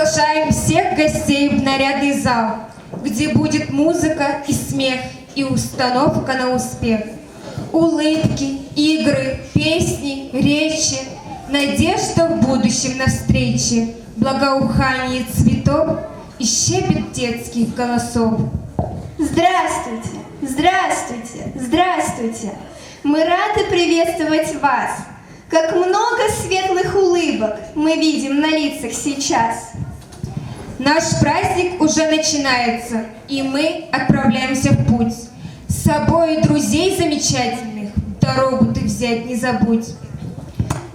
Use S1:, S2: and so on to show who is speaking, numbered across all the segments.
S1: Приглашаем всех гостей в нарядный зал, где будет музыка и смех, и установка на успех. Улыбки, игры, песни, речи, надежда в будущем на встрече, благоухание цветов и щебет детских голосов.
S2: Здравствуйте, здравствуйте, здравствуйте! Мы рады приветствовать вас! Как много светлых улыбок мы видим на лицах сейчас!
S1: Наш праздник уже начинается, и мы отправляемся в путь. С собой друзей замечательных дорогу ты взять не забудь.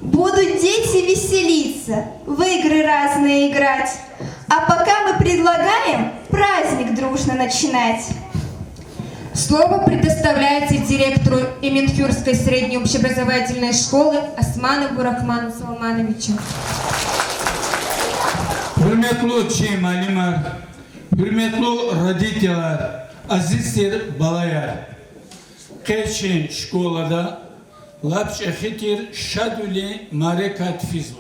S2: Будут дети веселиться, в игры разные играть, а пока мы предлагаем праздник дружно начинать.
S1: Слово предоставляется директору Эминхюрской средней общеобразовательной школы Османову Рахману Салмановичу.
S3: Hürmetli Çiğ Malimar, hürmetli родителя, azizdir balayar. Keşin şkolada lapşehitir şadüli marekat fizlu.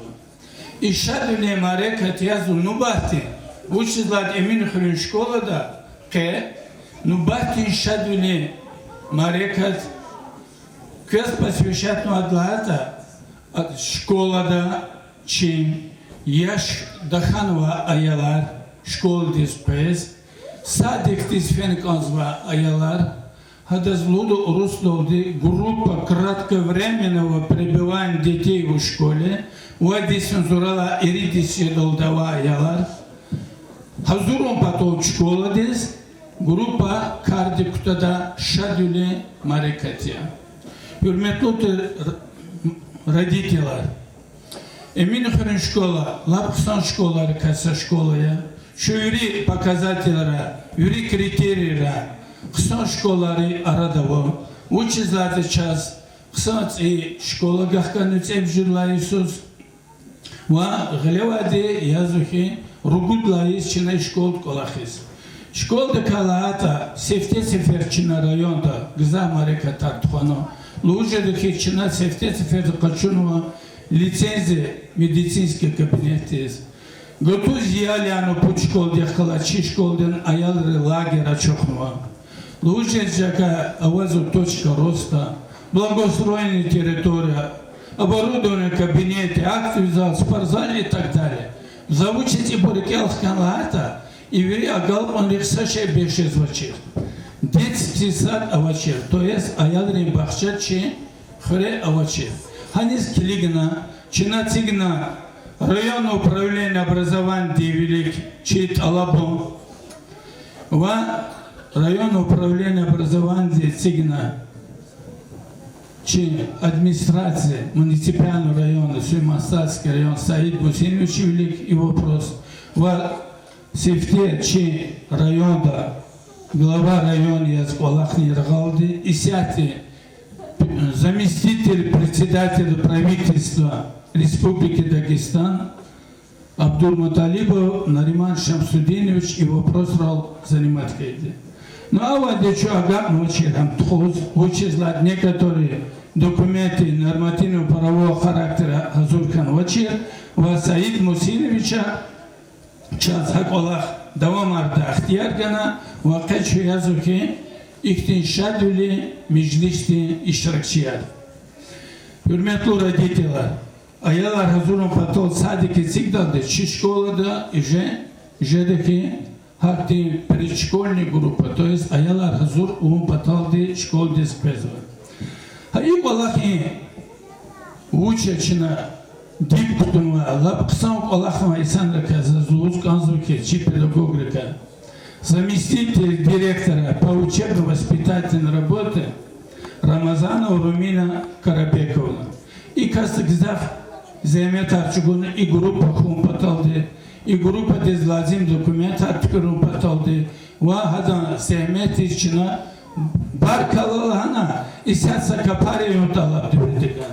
S3: İşadüli marekat yazı nubahti. Учитель Эминхюрской школада ke нубахти шадули марекат. Кез посвящает адлата школада чин. Yaş dahanva ayalar, şkol dispez, sadik disfenkanzva ayalar, hadazлуду русловды группа кратковременного пребывания детей в школе, уадисензурала иридиси долдава ayalar, hazurun patol школа дес, группа кардикутада шадюли марекатия. Hürmetli родителя, Эминхюрской школа, Лапксан школары каса школая, şu юри показателя, юри критерия, ксан школары арадово, учитель час, ксан и школа гахкануц эвжирла Иисус, ва глеваде язухи ругудла из чинай школ колахис. Школда калаата сефте сеферчина районда гза марека тартхано, луже духи чина сефте сефер качунова лицензия медицинский кабинет есть. Готов зияляну под школ дехалачи школден аялры лагеря чохнува. Лучше джака авазу точка роста, благоустроенная территория, оборудованные кабинеты, актовый зал, спортзал и так далее. Завучите бурикелскан лата и вери агалпан лихсаше бешез вачер. Детский сад авачер, то есть аялры бахчачи хре авачер. Ханис Килигна, Чинацигна, районное управление образования Велик, Чит Алабу, районное управление образования Цигна, Чи администрация муниципального района, Сюймастатский район, Саид Мусинович Велик и вопрос, Сефте Чи района, глава района Язколахни Рагалди и Сяти, заместитель председателя правительства Республики Дагестан Абдулмуталибов Нариман Шамсудинович и вопрос рал занимать кейди. Ну а вот еще агам ночерам тхоз учислать некоторые документы нормативно-правового характера Хазурхан Вачир Васаид Мусиновича час хаколах давамарда ахтияргана вакачу язухи İhtin şadüli meclisi iştirakçılar. Hürmetli родители, ayalar hazırın patol sadece sigdadı çi şkolada jedeki hakti предшкольная группа, то есть ayalar hazır un patoldi şkol диспезва. Hayır Allah'ın учачина диктума лапксан Allah'ın insanlar kazazuz kanzuki çi педагогика. Заместитель директора по учебно-воспитательной работе Рамазанова Румина Карабековна. И Кастакзав Земет Арчугуна и группа Хумпаталды, и группа Дезлазим документ Арчугунпаталды, Вагадан Земет Ичина Баркалалана и Сятса Капари Юталаб Дюрдиган.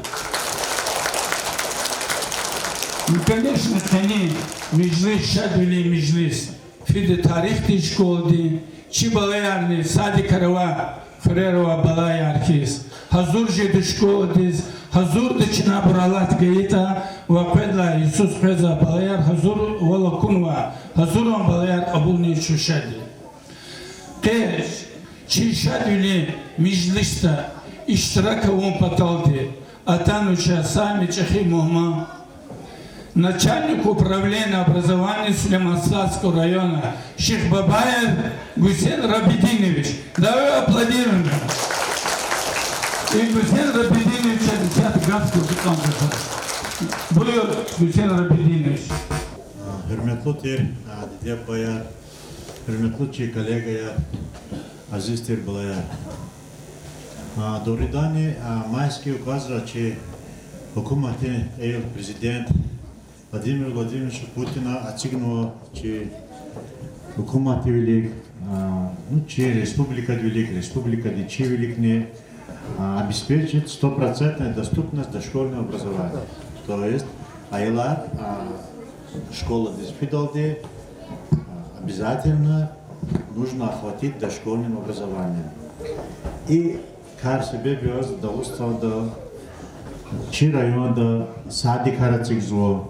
S3: И, конечно, они Межлис Шадвили Межлис. Фиде тарихти школди, чи балаярни, сади карава, фрерова балаярхис, hazur jedi школдиз, Hazur dışına buralat geyita ve pedla Isus peza balayar hazur ve kunva hazur on balayar abulni şuşadi. Teş çişadüli mecliste iştirak on pataldi. Атануча сами Чехи Мухма, начальник управления образования Сулейман-Слатского района Шейх Бабаев Гусейн Рабидинович. Давай аплодируем. И Гусейн Рабидинович 10 Гамский Узбекистан. Buyur Гусейн Рабидинович.
S4: Hürmetli ter, Didep Bayar, hürmetli çi kolegaya, aziz ter balaya. Doğrudan майский указ че hükümeti eğer prezident Vladimir Vladimirovич Putin'a açıklanıyor че hükümeti velik, че республика дичи велик не обеспечит 100% доступность дошкольного образования. То есть, aylar школа диспидалди обязательно нужно охватить дошкольным образованием. И кар себеби аз да устада чи районда садик харацигзло,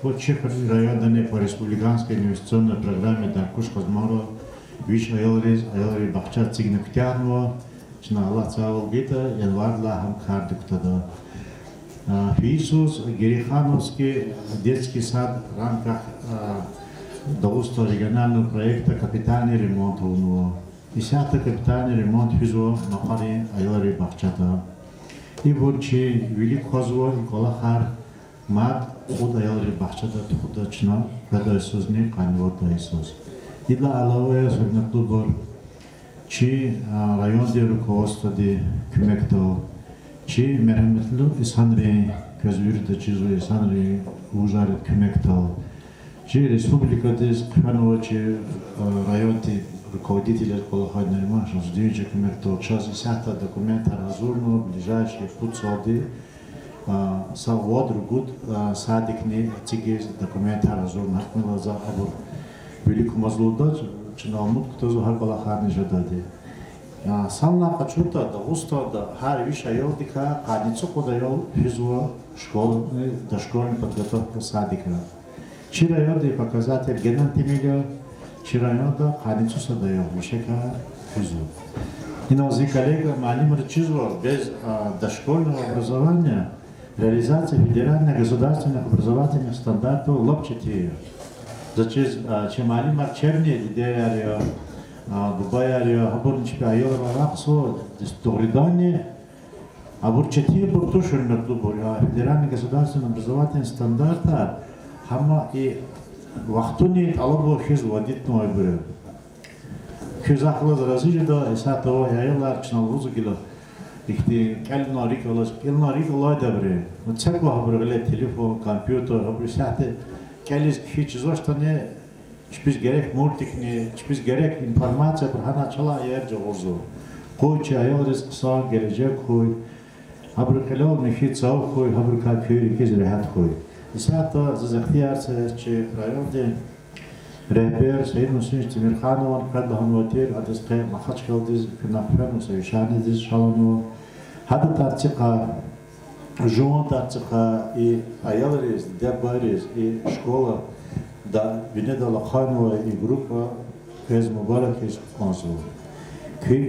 S4: вот чи районда не по республиканской инвестиционной программе да кушказмаро виш айолри бахча цигнектярно чна Аллах цавал гита январла хам кардуктада. Иисус Герихановский детский сад в рамках Дагуста регионального проекта капитальный ремонт у Десятый капитальный ремонт физо на паре айолри бахчата. И вот че велик хозво и колахар мад от айолри бахчата туда чна когда Иисус не канвот Иисус. И для Аллаха согнату бор че районде руководство де кумекто че мерхаметлу исанри көзүрдө чизу исанри ужар кумекто че республикада кханова че районти руководители колохойной марш ждёт кумекто час десята документа разурно ближайшие путсоди савод ругут садикни цигез документа разурно хакмила за абур велику мазлуда чинамут кто за колохарни жадади самна качута да устада хар виша йодика кадицу кодайол физуа школ дошкольная подготовка садика чира йоди показатель генантимилио чирайода кадицу дает вишека физу и нази коллега малим рычизло без дошкольного образования реализация федеральных государственных образовательных стандартов лопчатее зачем чем малим арчерни идея Дубайя хабурничпи айолар рахсо дисторидани абурчати буртушер метлубур федеральный государственный образовательный стандарта хама и вахтуни алабо хиз вадит ноябрь хиз ахлаз разижда исатова айолар чналузгило ихти келнарик ладабре цеква хабурле телефон компьютер хабусате келис хичзоштане Чпис gerek multikni, çpis gerek informasiya burhana çala yer joğurzu. Koy çayoluz sağ gelecek koy. Habrıkalol mihit sağ koy, habrıka köy ikiz rehat koy. İsata zahtiyarsa çi rayonde rehber Sayın Musin Timirkhanovan kadhan vatir adısqe mahaç kaldiz pinafren sevişanidiz şalanu. Hadı tarçıqa Жон тарцыха и аялрез, дебарез и школа да Венеда Лоханова и группа Кез Мубарак из консул.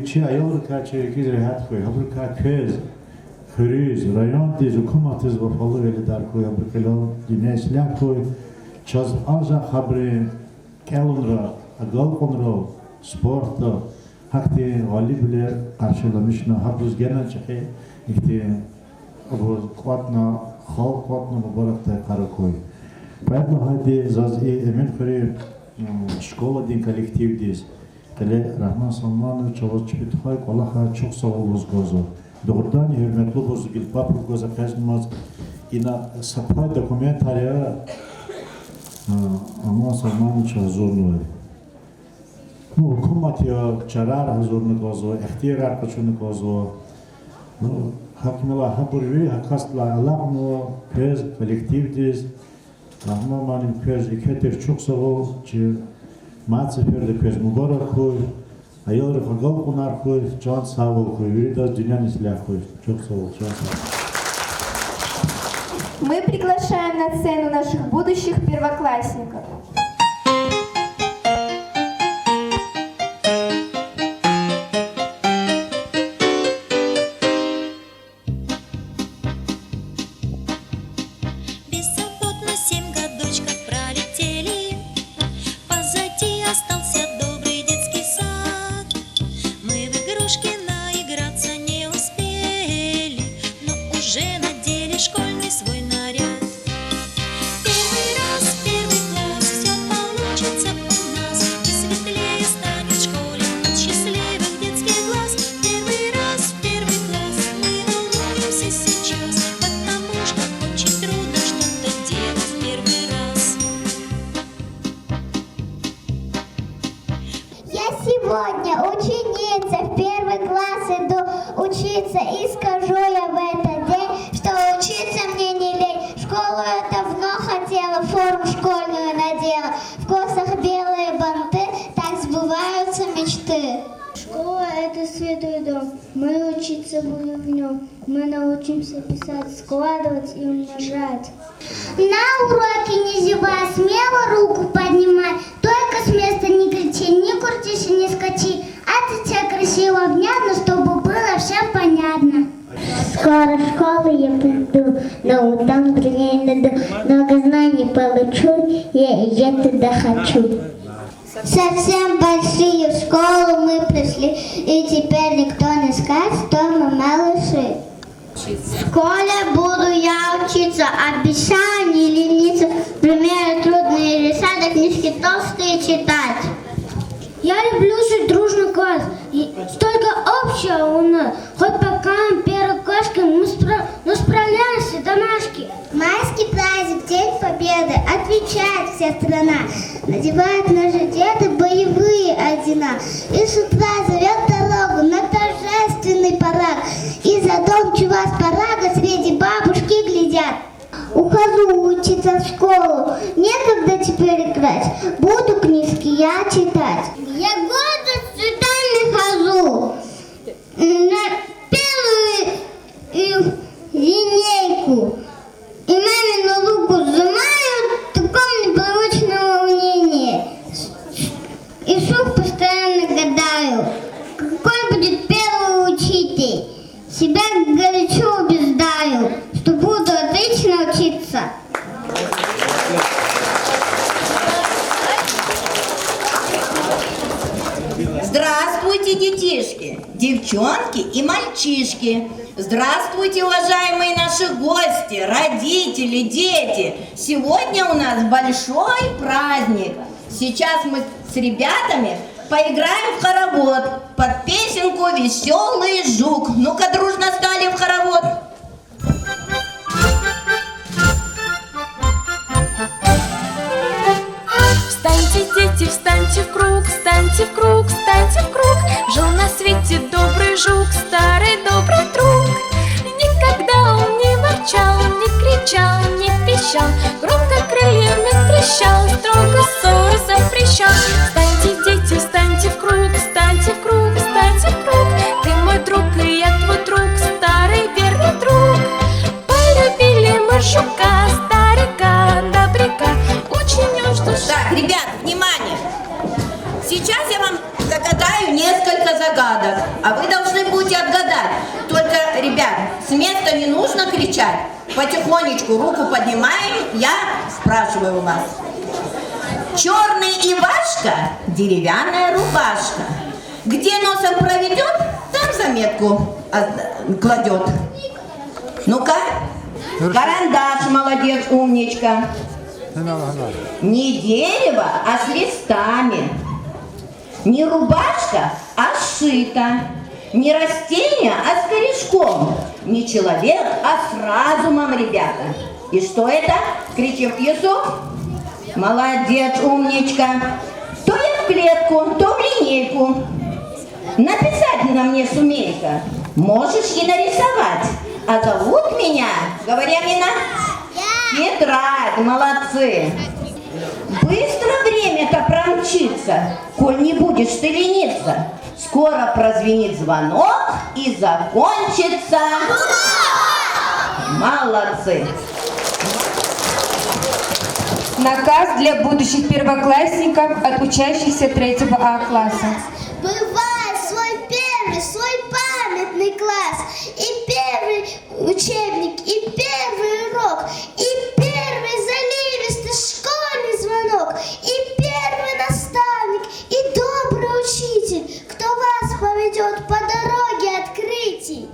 S4: Чи аялрка черекиз рехат кой, хабрка Кез, Хриз, район диз укуматиз вафалы вели дар кой, хабркело динес ля кой, час ажа хабри келунра, агалкунра, спорта, hakti valibiler karşılamışna, habuz genel çeki, ikti Кватна хал кватна мубаракта каракой. Поэтому хади заз и эмин хори школа дин коллектив дис. Келе Рахман Салманович чаваз чипитхай колаха çok sağ oluz gozo. Doğrudan hürmetli bozu gilpap goza kazmaz. Ина сапай документария Рахман Салманович hazırlı. Ну, hükümet ya çarar hazırlı gozo, ihtiyar kaçını gozo. Hakimler haburvi hakastla Allah'ın köz kolektivdiz. Rahman'ın köz iketir çok sağ ol. Ki maçıferde köz mübarek koy. Ayolları fagal kunar koy. Can sağ ol koy. Biraz dünyanın silah koy. Çok sağ ol. Çok sağ ol.
S2: Мы приглашаем на сцену наших будущих первоклассников.
S5: Беззаботно 7 годочков пролетели, позади остался добрый детский сад. Мы в игрушки наиграться не успели, но уже надели школьный свой наряд. Первый раз, первый класс, все получится у нас, и светлее станет в школе от счастливых детских глаз. Первый раз, первый класс, мы волнуемся сейчас, потому что очень трудно что-то делать в первый раз.
S6: Я сегодня ученица, в первый класс иду учиться, и скажу я в этот день, что учиться мне не лень. В школу я давно хотела, форму школьную надела, в косах белые банты, так сбываются мечты.
S7: Школа – это святой дом, мы учиться будем в нем, мы научимся писать, складывать и умножать.
S6: На уроке не зевай, смело руку поднимай, только с места не кричи, не крутись и не скачи, а тебя красиво внятно, чтобы было всем понятно.
S7: Скоро в школу я приду, но там друзей найду, много знаний получу, я туда хочу.
S6: Совсем большие в школу мы пришли, и теперь никто не скажет, что мы малыши. В школе буду я учиться, обещаю не лениться, примеры трудные решать, а книжки толстые читать.
S7: Я люблю жить дружный класс, и столько общего у нас, хоть пока мы первоклассники, но справляемся домашки.
S6: Майский праздник, День Победы, отвечает вся страна. Надевают наши деды боевые ордена, и с утра зовет дорогу на торжественный парад. И задумчиво с порога среди бабушки глядят. Ухожу учиться в школу, некогда теперь играть, буду книжки я читать. Я гордо с цветами хожу, на первую линейку, и мамину руку сжимаю в таком непривычном волнении. И вслух постоянно гадаю, какой будет первый учитель. Себя горячо убеждаю, что буду отлично учиться.
S8: Здравствуйте, детишки, девчонки и мальчишки. Здравствуйте, уважаемые наши гости, родители, дети. Сегодня у нас большой праздник. Сейчас мы с ребятами поиграем в хоровод под песенку «Веселый жук». Ну-ка, дружно стали в хоровод.
S5: Встаньте, дети, встаньте в круг, встаньте в круг, встаньте в круг. Жил на свете добрый жук, старый добрый друг. Никогда он не ворчал, не кричал, не пищал, громко крыльями трещал, строго ссоры запрещал. Встаньте, дети, встаньте в круг, встаньте в круг, встаньте в круг. Ты мой друг, и я твой друг, старый верный друг. Полюбили мы жука, старика, добряка, очень уж душа.
S8: Так, ребят, внимание! Сейчас я вам загадаю несколько загадок, а вы должны будете отгадать. Только, ребят, с места не нужно кричать. Потихонечку руку поднимаем, я спрашиваю у вас. Черный Ивашка, деревянная рубашка. Где носом проведет, там заметку кладет. Ну-ка. Карандаш, молодец, умничка. Не дерево, а с листами. Не рубашка, а сшита. Не растение, а с корешком. Не человек, а с разумом, ребята. И что это? Кричим Юсуф. Молодец, умничка. То я в клетку, то в линейку. Написать на мне сумей-ка. Можешь и нарисовать. А зовут меня, говори, Амина, Тетрадь, молодцы. Быстро время-то промчится, коль не будешь ты лениться. Скоро прозвенит звонок и закончится. Молодцы.
S1: Наказ для будущих первоклассников от учащихся 3 А класса.
S6: Бывает свой первый, свой памятный класс, и первый учебник, и первый урок, и первый заливистый школьный звонок, и первый наставник, и добрый учитель, кто вас поведет по дороге открытий.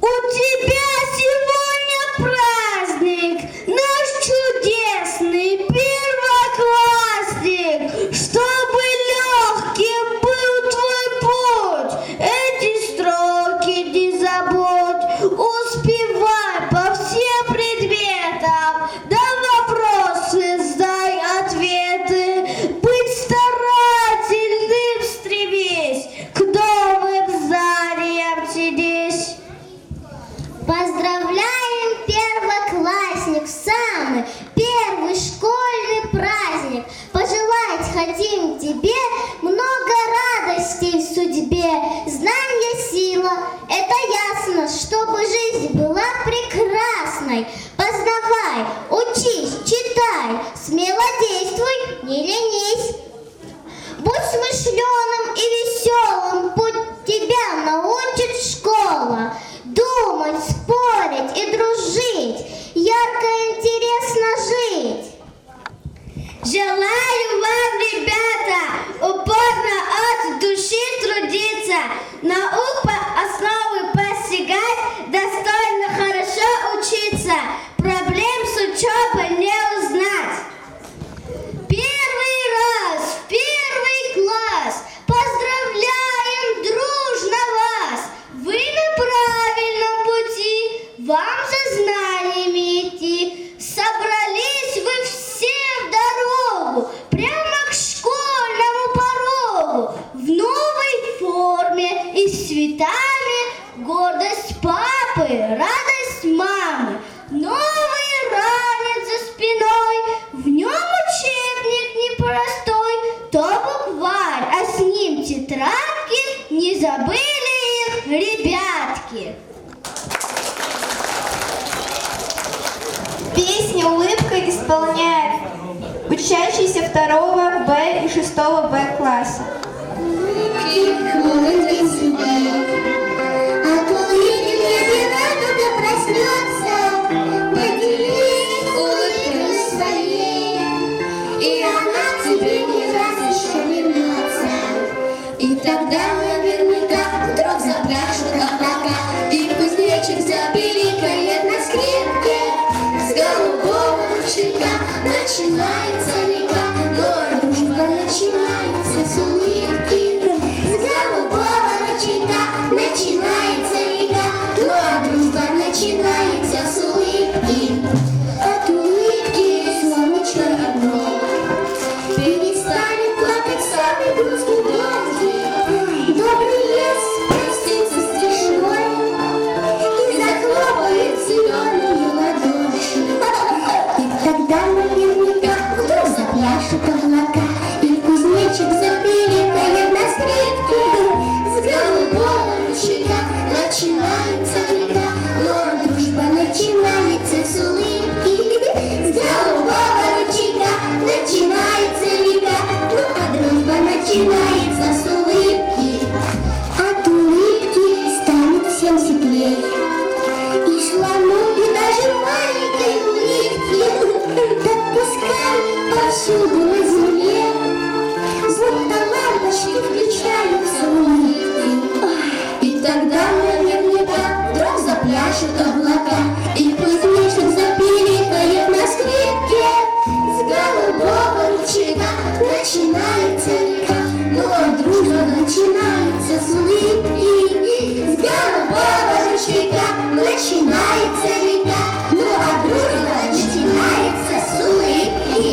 S7: У тебя сегодня праздник, наш чудесный первоклассник, чтобы легким был твой путь, эти строки не забудь, успевай по всем предметам, да вопросы сдай ответы, быть старательным стремись, к новым знаниям тянись.
S6: Поздравляем, первоклассник, в самый первый школьный праздник. Пожелать хотим тебе много радостей в судьбе. Знание — сила, это ясно, чтобы жизнь была прекрасной. Познавай, учись, читай, смело действуй, не ленись. Будь смышленым и веселым, путь тебя научит школа. Думать, спорить и дружить, ярко и интересно жить.
S7: Желаю вам, ребята, упорно от души трудиться, наук по основы постигать, достойно хорошо учиться, проблем с учебой не узнать. Первый раз в первый класс, поздравляем дружно вас, вы на правильном пути, вам за знаниями идти. Собрались вы все в дорогу, прямо к школьному порогу, в новой форме и с цветами, гордость папы, радость мамы, новый ранец за спиной, в нем учебник непростой, то букварь, а с ним тетрадки, не забыли их ребятки.
S2: Песню улыбкой исполняет учащиеся 2 Б и 6 Б класса.
S6: И она тебе не раз еще вернется. И тогда наверняка вдруг запляшут облака, и кузнечик запиликает на скрипке. С голубого ручейка начинается река, но дружба начинается с улыбки. С голубого ручейка начинается река, но дружба начинается с улыбки. От улыбки солнышко родное перестанет плакать самый грустный дождик. Добрый лес простится с тишиной и захлопает зеленые ладоши. И тогда наверняка вдруг запляшут облака, и кузнечик запиликает на скрипке. С голубого ручейка начинается река, но дружба начинается с улыбки. С голубого ручейка начинается река, но дружба начинается с улыбки. От улыбки станет всем теплее, и слону, и даже маленькой улыбки. Так пускай повсюду на земле будто лампочки включаются улыбки. И тогда наверняка вдруг запляшут облака, и кузнечик запиликает на скрипке. С голубого ручейка начинается река, но дружба начинается с улыбки. С голубого ручейка начинается река, но дружба начинается с улыбки.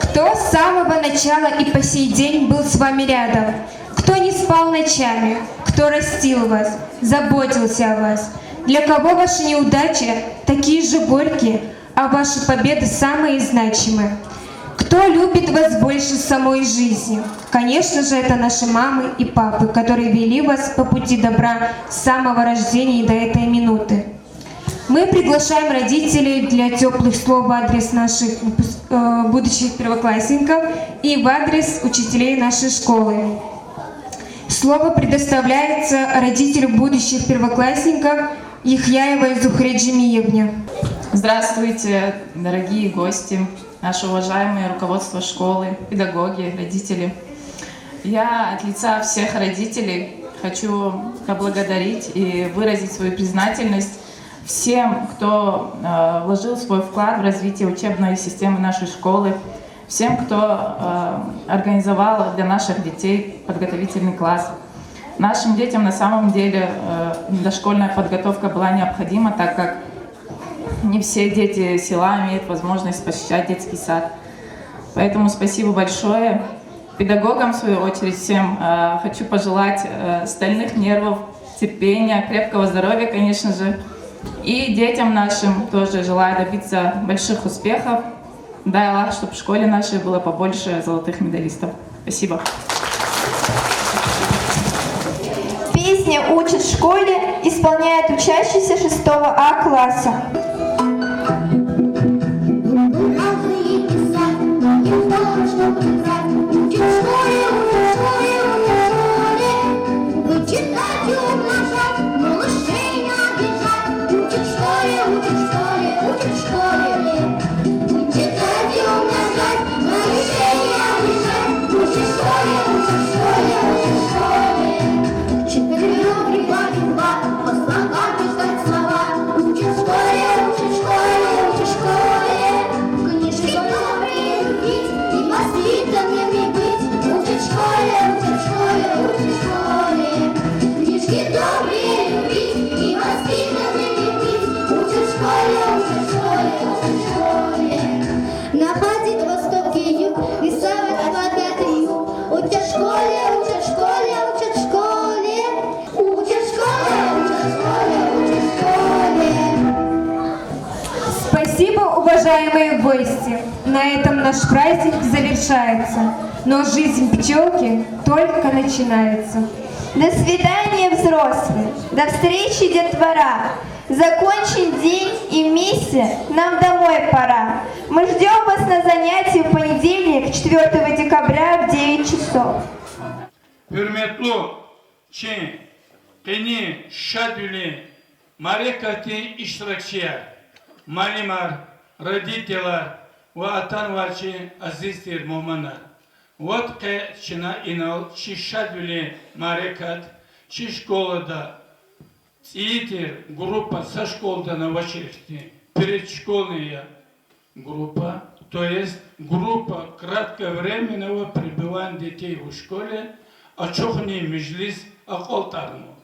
S1: Кто с самого начала и по сей день был с вами рядом? Кто не спал ночами? Кто растил вас, заботился о вас? Для кого ваши неудачи такие же горькие, а ваши победы самые значимые? Кто любит вас больше самой жизни? Конечно же, это наши мамы и папы, которые вели вас по пути добра с самого рождения и до этой минуты. Мы приглашаем родителей для теплых слов в адрес наших будущих первоклассников и в адрес учителей нашей школы. Слово предоставляется родителю будущих первоклассников Яхьяевой Зухре Джемиевне.
S9: Здравствуйте, дорогие гости, наше уважаемое руководство школы, педагоги, родители. Я от лица всех родителей хочу поблагодарить и выразить свою признательность всем, кто вложил свой вклад в развитие учебной системы нашей школы, всем, кто организовал для наших детей подготовительный класс. Нашим детям на самом деле дошкольная подготовка была необходима, так как не все дети села имеют возможность посещать детский сад. Поэтому спасибо большое. Педагогам, в свою очередь, всем хочу пожелать стальных нервов, терпения, крепкого здоровья, конечно же. И детям нашим тоже желаю добиться больших успехов. Дай Аллах, чтобы в школе нашей было побольше золотых медалистов. Спасибо.
S2: Песня «Учат в школе» исполняет учащийся 6 А класса.
S6: Находит восток и юг, рисовать квадрат и юг. Учат в школе, учат в школе, учат в школе. Учат в школе, учат в школе, учат в школе.
S1: Спасибо, уважаемые гости! На этом наш праздник завершается, но жизнь пчелки только начинается.
S2: До свидания, взрослые! До встречи, детвора! Закончен день и вместе нам домой пора. Мы ждем вас на занятии в понедельник, 4 декабря в 9 часов.
S3: Hürmetli Çin, Peni, Şadüli, Marekati iştirakçıya, Malimar, Raditeler ve Atanvaçı azizdir muhmanlar. Vodka Çin'a inal, Çi Şadüli, Marekat, Çi şkolada, Цитер, группа со школы до новочерчества, предшкольная группа, то есть группа кратковременного пребывания детей в школе, очохни межлис аколтарну.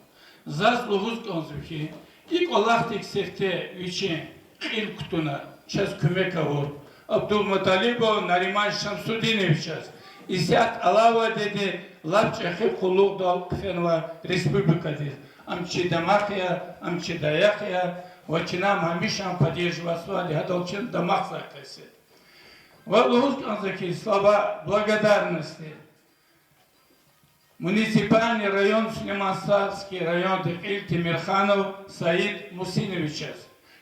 S3: Заслугуз конзухи, и Аллахтик сефте виче илктуна, час кумекавор, Абдулматалибо Нариман Шамсудинович час, Исят Алава деде лапчахи кулук дал кфенва республика дед. Амчи дамахия, амчи даяхия, вачинам амишам поддерживали, гадалчин дамах закаси. Валузканзаки слова благодарности. Муниципальный район Сулейман-Сарский район Декиль Тимирханов Саид Мусинович.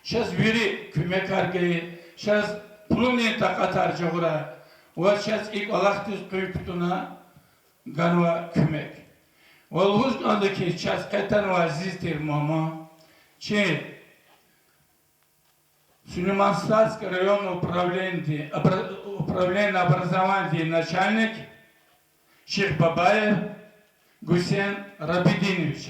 S3: Сейчас вери кумекаргай, сейчас плуни такатар жогура. Вот сейчас и Аллахтис куйптуна ганва кумек. Волгузгандaki сейчас кайтан азиздир мама, че Сулейман-Сарский район управление образования начальник Шейх Бабаев Гусейн Рабидинович.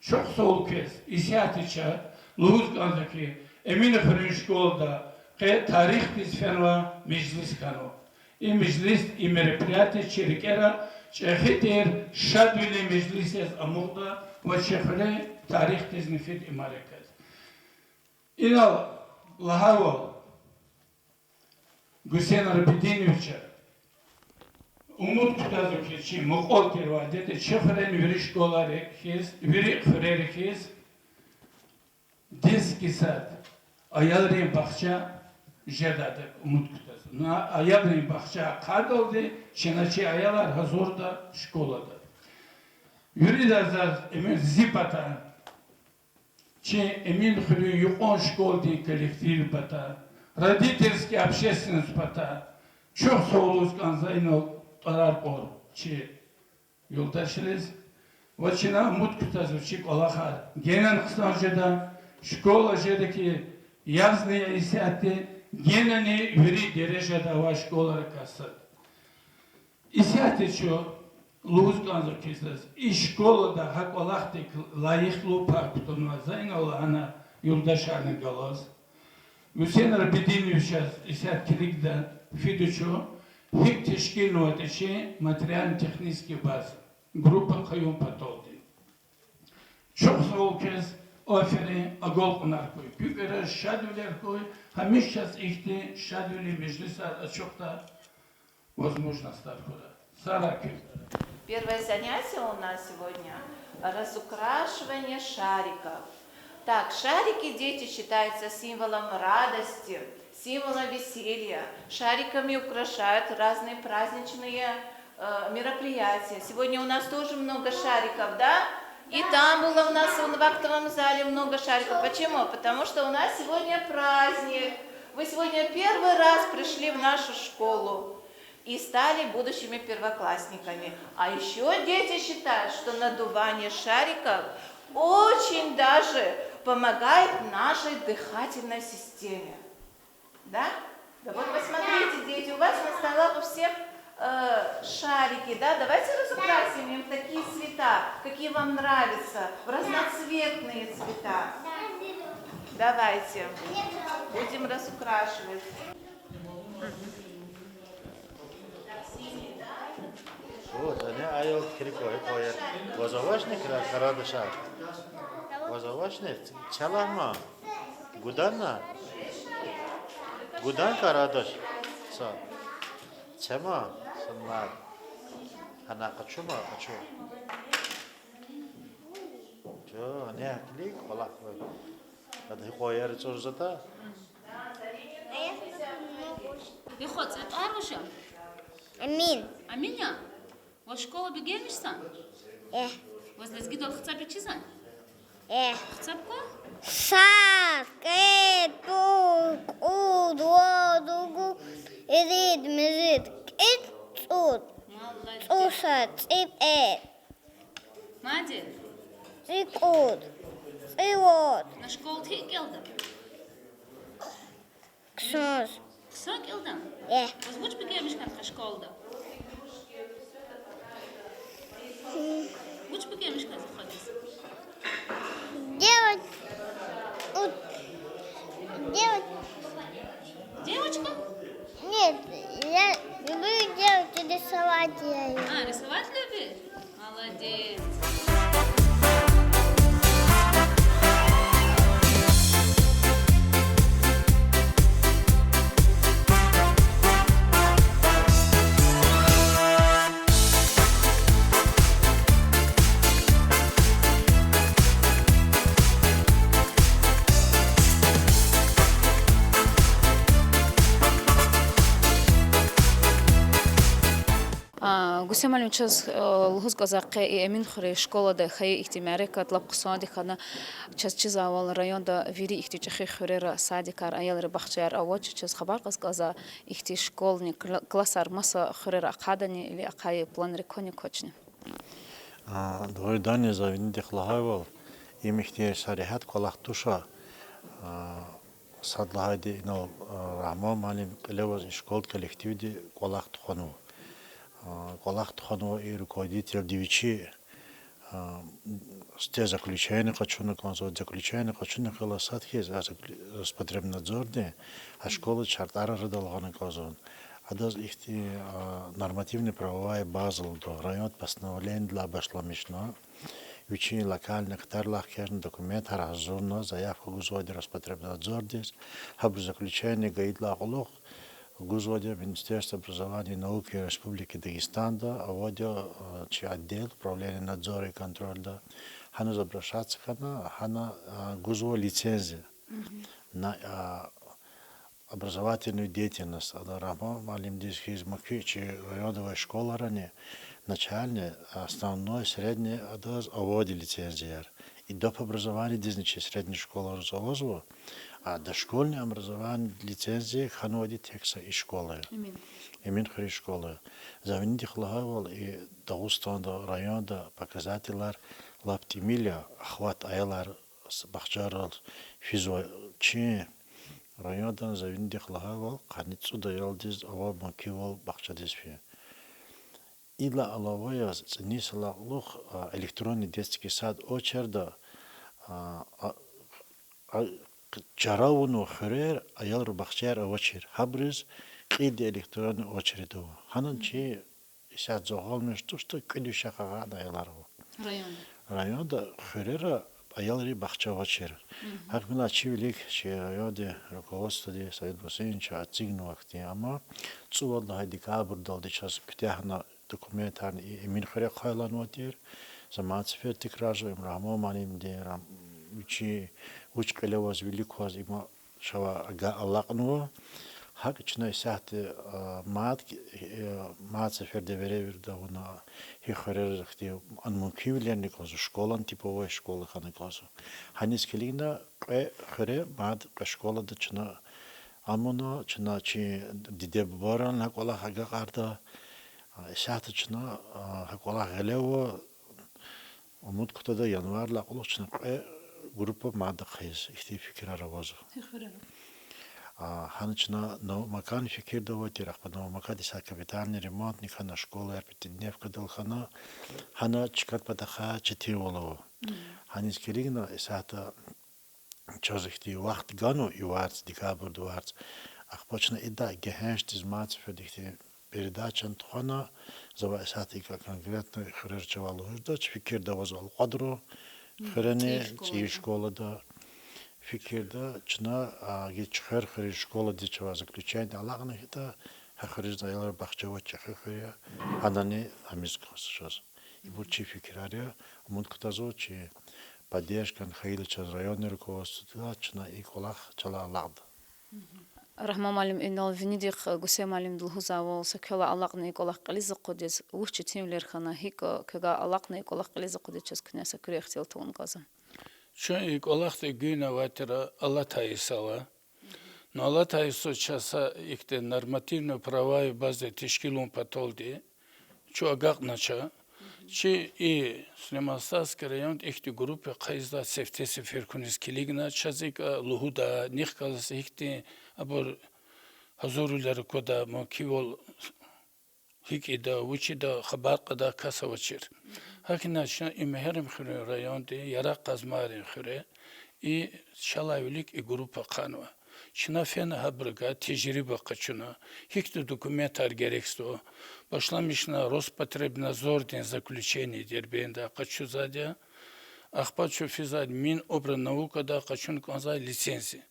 S3: Çok soğuk kez, İsiyatыча, Лугузгандaki Emine Fırın şkolda tarih dizfenva meclis kanu. И meclis, и мероприятие Черекера Чехитер Шадвили мeclis Амугда ve Çefre tarih diznifid imarekat. İnal Lahavo Гусейн Рабидиновича Umut kutazukçi mukol tervadete Çefre'nin veri şkolları kez, veri fıreri kez diz kisat ayalrin bakça jedadık umut kutazı. Ayadın bahçe kad oldu, çinaçı ayalar hazırda şkolada. Yürü de zaz emin zipata, çi emin hürü yukon şkoldi kolektiv bata, родительский общественность bata, çok soğuluz kanzayın tarar kor, çi yoldaşırız. Вачина муткута звучит Аллаха. Генен кстати школа жедeki yazные исяты генени юри derece dava школа касат. Исяты чо лузганзо кислес. И школа да хак Аллахтек лайыклы пактонма зайн Аллахана юлдашарны галаз. Hüseyin Rabidin сейчас исят киликда фидучо хик тешкил отече материально-технический баз. Группа Кайон Патолди. Çok sağ ol kez, aferin, agol kunar koy. Kübere şadüler koy, hamiş час ihti şadüli meclisa çok da возможностей куда. Сараки.
S10: Первое занятие у нас сегодня – разукрашивание шариков. Так, шарики, дети, считаются символом радости, символом веселья. Шариками украшают разные праздничные мероприятия. Сегодня у нас тоже много шариков, да? И там было у нас в актовом зале много шариков. Почему? Потому что у нас сегодня праздник. Вы сегодня первый раз пришли в нашу школу и стали будущими первоклассниками. А еще дети считают, что надувание шариков очень даже помогает нашей дыхательной системе. Да? Да вот посмотрите, дети, у вас на столах у всех шарики, да? Давайте разукрасим им такие цвета, какие вам нравятся, в разноцветные цвета. Давайте, будем разукрашивать.
S4: Вот, они айол крикой коя. Возовашник карадыша. Возовашник чалама. Гудана. Гудан карадыш. Са. Чама. Саннар. Ана качума качу. Чо, не клик балак. Адай коя рецурзата.
S11: يخوت أروشا
S6: Амин.
S11: أمينيا وشكولا بيجيمشسان وزلز جدول خطاب بتشيزان خطابكو
S6: Сад, кетук, удводугу, ирид, мизид, кицут, цуса, ципэ,
S11: مادي
S6: цикут, цивот,
S11: на школу ты келда
S6: ксус.
S11: ксок келдан возбуч бегемишкан ка школда буч бегемишкан заходис
S6: Делать, делать,
S11: девочка
S6: нет, я люблю делать и рисовать я ее.
S11: рисовать любишь молодец. Гусемалим час лхуз казакы и эмин хри школа да хай ихтимаре катлап ксади хана час чиз авал районда вири ихтичахи хрера садикар аялр бахчар авоч час хабар каза ихти школни классар маса хрера қадани или акай план рекони кочни
S4: Дой дани завин дехлахавал им ихти сарихат колахтуша садлахади но рамо малим левоз школ коллективди колахтхану Колахтхану и руководитель девичьи те заключения хочу консо заключения хочу на колосатки Роспотребнадзорные а школы чартара радалганы казон адаз их нормативная правовая база до район постановление для башламишно Вичи локальных тарлах керн документ разумно заявку гузводи Роспотребнадзордис хабу заключение гаидла олох Гузводя Министерства образования и науки Республики Дагестан, аводя чи отдел управления надзора и контроля, хана забрашаться хана гузво лицензия на образовательную деятельность. Рахмон Малим Дизхиз Макичи районовая школа ранее, начальная, основной, средняя, оводи лицензияр. И доп. Образование дизничи средняя школа разовозу, а дошкольное образование лицензии ханвади текста и школы. Эмин хри школы. Завинди хлагавал и Дагустанда районда показателлар лаптимиля охват аялар бахчарал физо чи райондан завинди хлагавал каницу даялдиз ава макивал бахчадисфи. Ила алавая нисалах электронный детский сад очерда чаравуну хрер аял рубахчар очер хабриз قيد إلكتروني أوشردو هنن شيء إشاد زغال مشتو شتو كل شقة هذا يلارو رایان دا خیره ایالری بخشا وچر هر ملا چی ولیک چی یاده رکوست دی سعید حسین چه اتیگن وقتی اما چو والله دیگه بردال دیشاس کتیهنا دکومنت هن امین خیره خیلان واتیر زمان سفر تکرارجو امرامو مانیم دیرم وچی وچ کلواز ولیکواز اما شوا اگه علاقنوا هک چنای ساعت مات سفر دوره ورده ونا هی خیره رختی آن ممکنه کازو شکلان تیپوی شکل خانه کازو هنیز کلینا خیره مات شکل ده چنا امونا چنا چی دیده ببارن هکولا هگا قرده ساعت چنا هکولا غلو امود کتاده یانوار لاقلو چنا گروپ مات خیز اختی فکر را وازو هنچنا نو مکان فکر دوتی رخ نو مکان دیسا کپیتالنی ремонт نیخنا شکل ارپیتنیف کدل خنا هنا چکت بدخا چتی ولو هنیز کلیگنا اساتا چازختی وقت گانو یوارد دیکابر دوارد اخبارچنا ایدا گهنش دیزمات فردیختی передачан тухана зава اساتی که конкретно خرج چوالوش دا چ فکر دوازال قدرو خرنی چی شکل دا فکر دا چنا گیچ خیر شکل دی چوا заключение алагна хита خرج дайлар бахчава чаххия анани амиз косшос и бурчи фикрария мунктазо чи поддержка хейл чаз районный руководство чна и колах чала лад
S11: رحمة معلم إنه فينيديق قسي معلم دلهوزاو سكلا علاقنا يقولك قليز قدس وش تيم ليرخنا هيك كجا علاقنا يقولك قليز قدس كناس كريه اختيلتون قازم
S3: شو يقولك تجينا واترا الله تايسوا но Allah taýso часа ихте нормативно права и базы тешкилун патолди чо агакнача чи и Сулейманстарский район ихти группе кайзда сефтеси феркунис килигна чазик лухуда нихкалас ихти абор хазурулар кода мокивол хикида учида хабар када касавачир хакина шна имхерем хре район де яра казмарин хре и шалавлик и группа канва Çinafena habrga tecrübe kaçına, hikti dokumentar gerekse o. Başlamışna Роспотребнадзор ден заключение дербенда качу задя, ахпачу физад мин обра наукада качун конзай лицензии.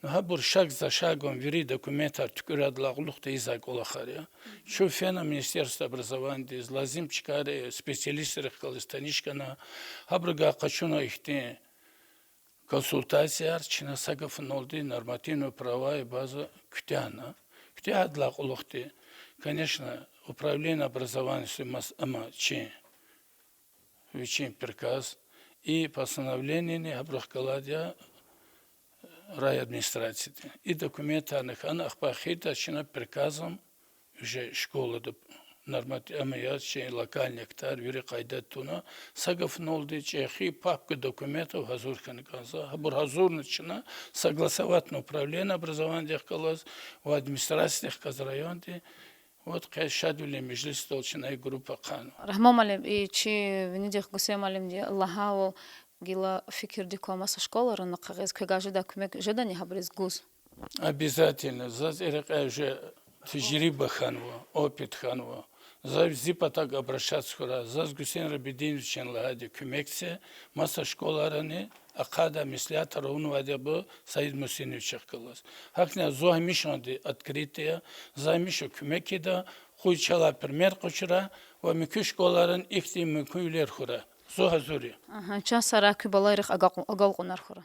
S3: Но хабур шаг за шагом вери документар тüküradlağlıqta izak olaqar ya. Şu fena Министерство образования дез лазим чикаре специалисты калыстанишкана habrga качуна ихти консультация чина сагафын олды нормативные права и база ктяна. Ктядлак улухты. Конечно, управление образованием ама чи вичин приказ и постановление обрахкаладия райадминистрации. И документарных анах пахита чина приказом уже школа норматив амият чи локальный нектар вири кайдат туна сагафын олды чехи папка документов хазур канказа хабур хазур начина согласовательное управление образования калаз в администрации казрайонде вот кайшадули межлис толчина и группа кан
S11: رحمة معلم إيه شيء فينيديق قسي معلم دي الله هو гила фикир дикомаса школа рана кагез кагажи документ жадани хабрез гуз
S3: обязательно зазерек же тижриба ханва опыт ханва за зипатак обращаться хора за Гусейн Рабидиновичен лагади кумексе маса школарани акада мислят ровно вадебо Саид Мусинович калас хакня зоамишанди открытие замишу кумекида хуйчала пример кучра ва микү школарын ихти микүлер хора зо хазури
S11: час саракы балайрых агал кунар хора